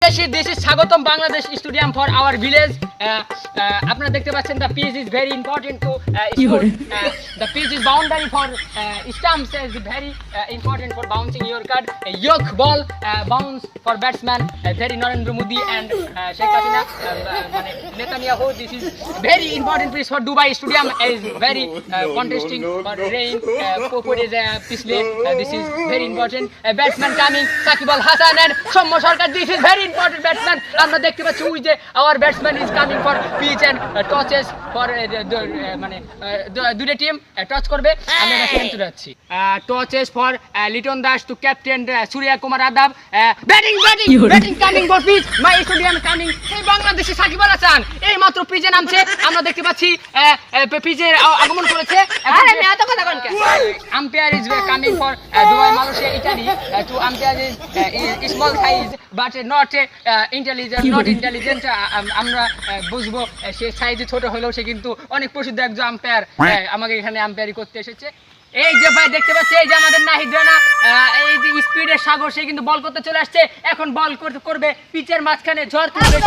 This is Sagotam Bangladesh Stadium for our village. আপনারা দেখতে পাচ্ছেন the pitch is very important to score. The pitch is boundary for stumps is very important for bouncing your card. Yoke ball bounce for batsman very Narendra Modi and Sheikh Hasina মানে Netanyahu. This is very important pitch for Dubai Stadium is very contesting for rain. Popor is pisle. This is very important. Batsman coming Sakib Al Hasan and Soumya Sarkar. This is very important batsman. আমরা দেখতে পাচ্ছি ওই যে our batsman is coming for pitch and touches for মানে দুটো team touch করবে। আমরা এটা শুনতে যাচ্ছি touches for Liton Das to captain Surya Kumar Yadav batting coming for pitch my stadium coming এই বাংলাদেশি সাকিব আল হাসান এই মাত্র পিচে নামছে। আমরা দেখতে পাচ্ছি পিচে আগমন করেছে। আরে আমি এত কথা কোন কে umpire is coming for Dubai Malaysia Italy to umpire is small size but not intelligent আমরা বুঝবো সে সাইজে ছোট হলেও সে কিন্তু অনেক প্রসিদ্ধ একজন আম্পায়ার আমাকে এখানে আম্পায়ারি করতে এসেছে। এই যে ভাই দেখতে পাচ্ছি এই যে আমাদের নাহিদ রানা এই যে স্পিডের সাগর সে কিন্তু বল করতে চলে আসছে। এখন বল করবে পিচের মাঝখানে ঝড় তুলবে।